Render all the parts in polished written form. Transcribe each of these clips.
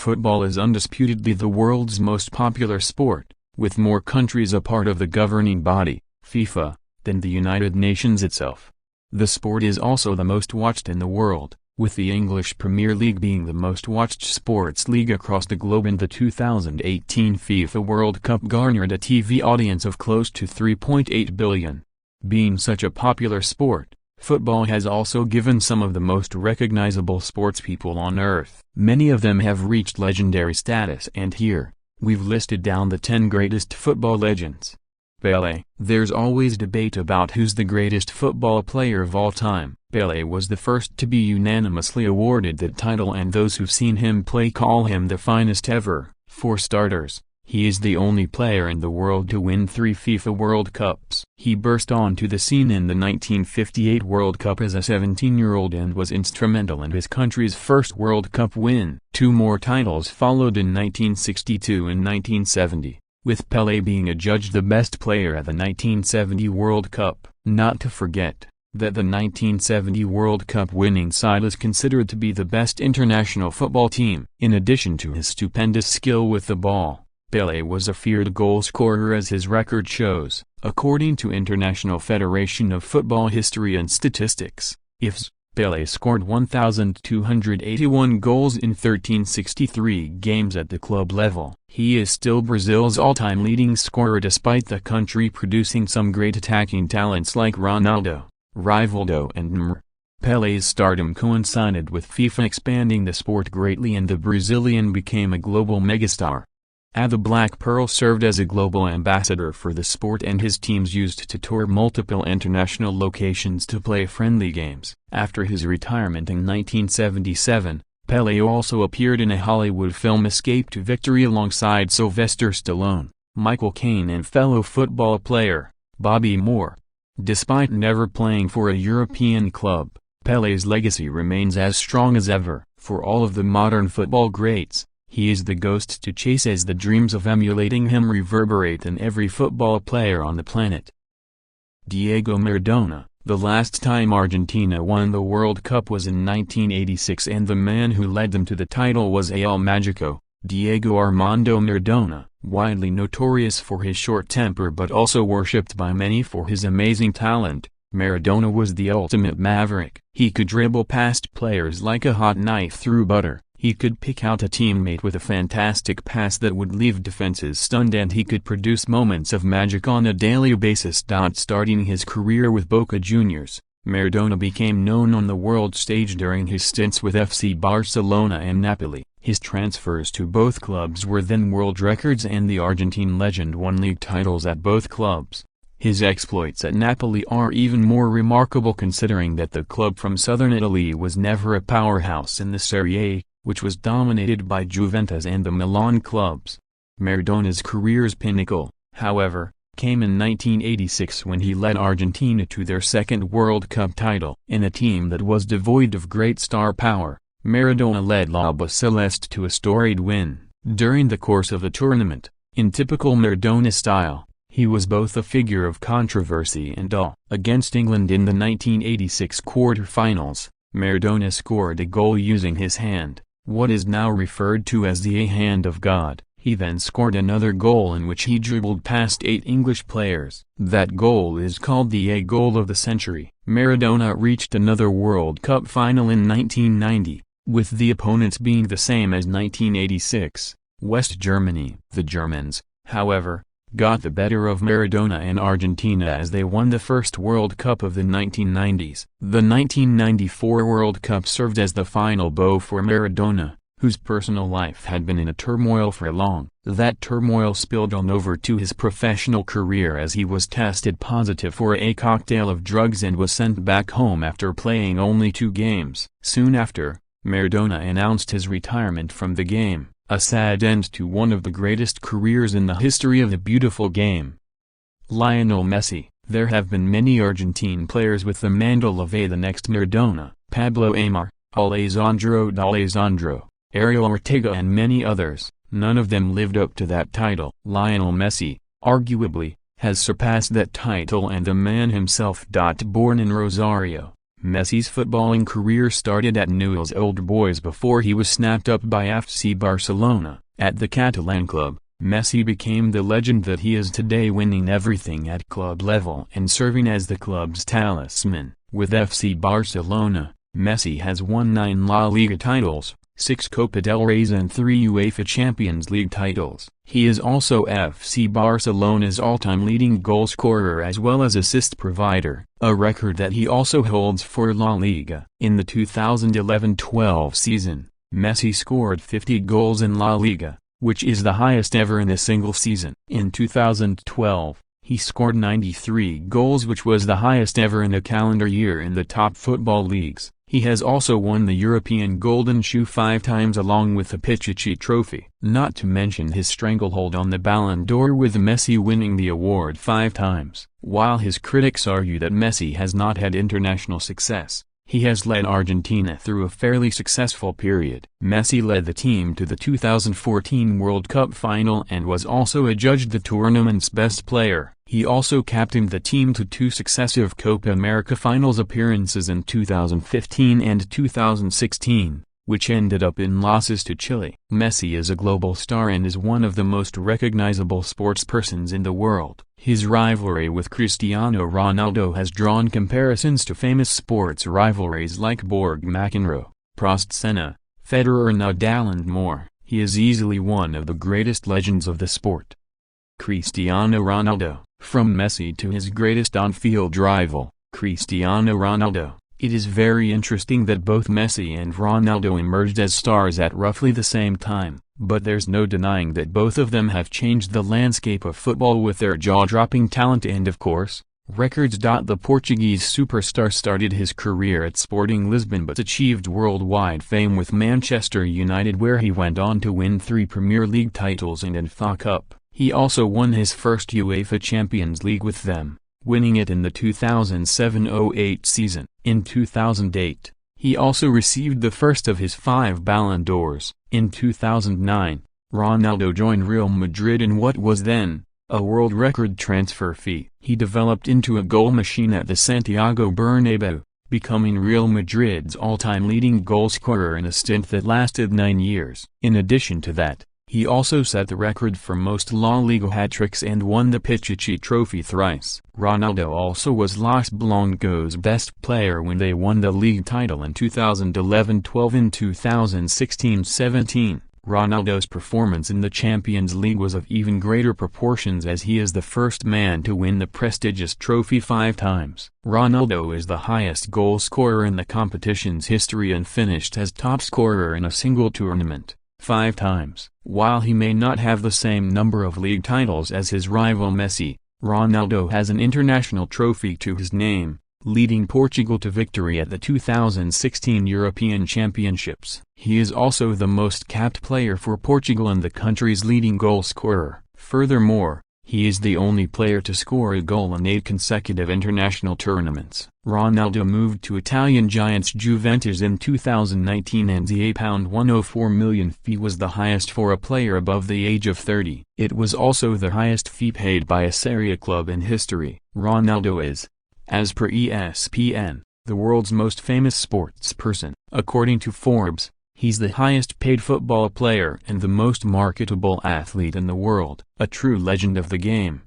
football is undisputedly the world's most popular sport, with more countries a part of the governing body, FIFA, than the United Nations itself. The sport is also the most watched in the world, with the English Premier League being the most watched sports league across the globe, and the 2018 FIFA World Cup garnered a TV audience of close to 3.8 billion. Being such a popular sport, football has also given some of the most recognizable sportspeople on earth. Many of them have reached legendary status, and here, we've listed down the 10 greatest football legends. Pelé. There's always debate about who's the greatest football player of all time. Pelé was the first to be unanimously awarded that title, and those who've seen him play call him the finest ever. For starters, he is the only player in the world to win 3 FIFA World Cups. He burst onto the scene in the 1958 World Cup as a 17-year-old and was instrumental in his country's first World Cup win. 2 more titles followed in 1962 and 1970, with Pelé being adjudged the best player at the 1970 World Cup. Not to forget that the 1970 World Cup winning side is considered to be the best international football team. In addition to his stupendous skill with the ball, Pelé was a feared goal scorer, as his record shows. According to International Federation of Football History and Statistics, IFS, Pelé scored 1,281 goals in 1,363 games at the club level. He is still Brazil's all-time leading scorer, despite the country producing some great attacking talents like Ronaldo, Rivaldo and Neymar. Pelé's stardom coincided with FIFA expanding the sport greatly, and the Brazilian became a global megastar. The Black Pearl served as a global ambassador for the sport, and his teams used to tour multiple international locations to play friendly games. After his retirement in 1977, Pelé also appeared in a Hollywood film Escape to Victory alongside Sylvester Stallone, Michael Caine and fellow football player, Bobby Moore. Despite never playing for a European club, Pelé's legacy remains as strong as ever. For all of the modern football greats, he is the ghost to chase, as the dreams of emulating him reverberate in every football player on the planet. Diego Maradona. The last time Argentina won the World Cup was in 1986, and the man who led them to the title was El Magico, Diego Armando Maradona. Widely notorious for his short temper but also worshipped by many for his amazing talent, Maradona was the ultimate maverick. He could dribble past players like a hot knife through butter. He could pick out a teammate with a fantastic pass that would leave defenses stunned, and he could produce moments of magic on a daily basis. Starting his career with Boca Juniors, Maradona became known on the world stage during his stints with FC Barcelona and Napoli. His transfers to both clubs were then world records, and the Argentine legend won league titles at both clubs. His exploits at Napoli are even more remarkable, considering that the club from southern Italy was never a powerhouse in the Serie A, which was dominated by Juventus and the Milan clubs. Maradona's career's pinnacle, however, came in 1986 when he led Argentina to their second World Cup title. In a team that was devoid of great star power, Maradona led Alba Celeste to a storied win. During the course of the tournament, in typical Maradona style, he was both a figure of controversy and awe. Against England in the 1986 quarter-finals, Maradona scored a goal using his hand, what is now referred to as the hand of God. He then scored another goal in which he dribbled past 8 English players. That goal is called the A goal of the century. Maradona reached another World Cup final in 1990, with the opponents being the same as 1986, West Germany. The Germans, however, got the better of Maradona and Argentina as they won the first World Cup of the 1990s. The 1994 World Cup served as the final bow for Maradona, whose personal life had been in a turmoil for long. That turmoil spilled on over to his professional career, as he was tested positive for a cocktail of drugs and was sent back home after playing only 2 games. Soon after, Maradona announced his retirement from the game, a sad end to one of the greatest careers in the history of the beautiful game. Lionel Messi. There have been many Argentine players with the mantle of the next Maradona: Pablo Aimar, Alessandro D'Alessandro, Ariel Ortega and many others. None of them lived up to that title. Lionel Messi, arguably, has surpassed that title and the man himself. Born in Rosario, Messi's footballing career started at Newell's Old Boys before he was snapped up by FC Barcelona. At the Catalan club, Messi became the legend that he is today, winning everything at club level and serving as the club's talisman. With FC Barcelona, Messi has won 9 La Liga titles, 6 Copa del Rey and 3 UEFA Champions League titles. He is also FC Barcelona's all-time leading goalscorer as well as assist provider, a record that he also holds for La Liga. In the 2011-12 season, Messi scored 50 goals in La Liga, which is the highest ever in a single season. In 2012, he scored 93 goals, which was the highest ever in a calendar year in the top football leagues. He has also won the European Golden Shoe 5 times along with the Pichichi Trophy. Not to mention his stranglehold on the Ballon d'Or, with Messi winning the award 5 times. While his critics argue that Messi has not had international success, he has led Argentina through a fairly successful period. Messi led the team to the 2014 World Cup final and was also adjudged the tournament's best player. He also captained the team to 2 successive Copa America finals appearances in 2015 and 2016, which ended up in losses to Chile. Messi is a global star and is one of the most recognizable sportspersons in the world. His rivalry with Cristiano Ronaldo has drawn comparisons to famous sports rivalries like Borg McEnroe, Prost Senna, Federer, Nadal and more. He is easily one of the greatest legends of the sport. Cristiano Ronaldo. From Messi to his greatest on-field rival, Cristiano Ronaldo. It is very interesting that both Messi and Ronaldo emerged as stars at roughly the same time, but there's no denying that both of them have changed the landscape of football with their jaw-dropping talent and, of course, records. The Portuguese superstar started his career at Sporting Lisbon but achieved worldwide fame with Manchester United, where he went on to win 3 Premier League titles and an FA Cup. He also won his first UEFA Champions League with them, winning it in the 2007-08 season. In 2008, he also received the first of his 5 Ballon d'Ors. In 2009, Ronaldo joined Real Madrid in what was then a world record transfer fee. He developed into a goal machine at the Santiago Bernabeu, becoming Real Madrid's all-time leading goalscorer in a stint that lasted 9 years. In addition to that, he also set the record for most La Liga hat-tricks and won the Pichichi Trophy thrice. Ronaldo also was Los Blancos' best player when they won the league title in 2011-12 and 2016-17. Ronaldo's performance in the Champions League was of even greater proportions, as he is the first man to win the prestigious trophy 5 times. Ronaldo is the highest goal scorer in the competition's history and finished as top scorer in a single tournament 5 times. While he may not have the same number of league titles as his rival Messi, Ronaldo has an international trophy to his name, leading Portugal to victory at the 2016 European Championships. He is also the most capped player for Portugal and the country's leading goal scorer. Furthermore, he is the only player to score a goal in 8 consecutive international tournaments. Ronaldo moved to Italian giants Juventus in 2019 and the £104 million fee was the highest for a player above the age of 30. It was also the highest fee paid by a Serie A club in history. Ronaldo is, as per ESPN, the world's most famous sports person. According to Forbes, he's the highest paid football player and the most marketable athlete in the world, a true legend of the game.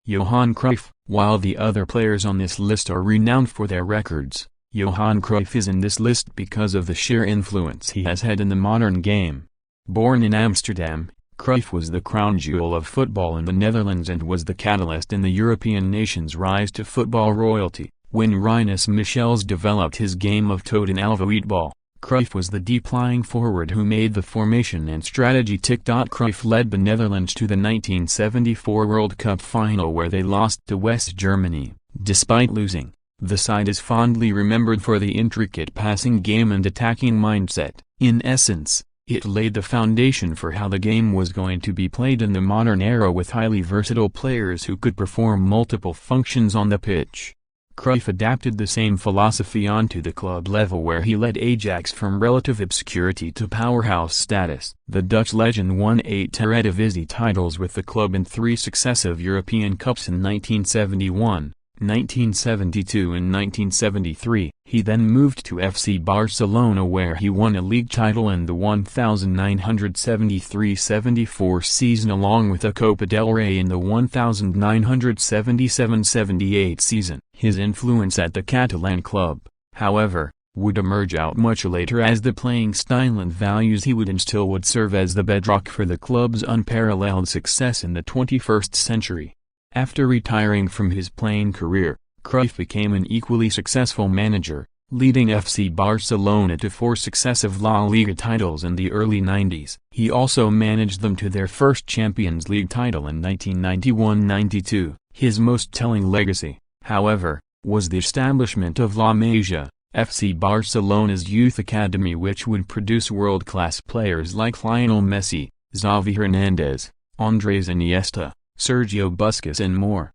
Johan Cruyff. While the other players on this list are renowned for their records, Johan Cruyff is in this list because of the sheer influence he has had in the modern game. Born in Amsterdam, Cruyff was the crown jewel of football in the Netherlands and was the catalyst in the European nation's rise to football royalty. When Rinus Michels developed his game of total voetbal, Cruyff was the deep-lying forward who made the formation and strategy tick. Cruyff led the Netherlands to the 1974 World Cup final where they lost to West Germany. Despite losing, the side is fondly remembered for the intricate passing game and attacking mindset. In essence, it laid the foundation for how the game was going to be played in the modern era with highly versatile players who could perform multiple functions on the pitch. Cruyff adapted the same philosophy onto the club level where he led Ajax from relative obscurity to powerhouse status. The Dutch legend won 8 Eredivisie titles with the club and 3 successive European Cups in 1971, 1972 and 1973. He then moved to FC Barcelona, where he won a league title in the 1973-74 season along with a Copa del Rey in the 1977-78 season. His influence at the Catalan club, however, would emerge out much later, as the playing style and values he would instill would serve as the bedrock for the club's unparalleled success in the 21st century. After retiring from his playing career, Cruyff became an equally successful manager, leading FC Barcelona to 4 successive La Liga titles in the early 90s. He also managed them to their first Champions League title in 1991-92. His most telling legacy, however, was the establishment of La Masia, FC Barcelona's youth academy, which would produce world-class players like Lionel Messi, Xavi Hernandez, Andres Iniesta, Sergio Busquets and more.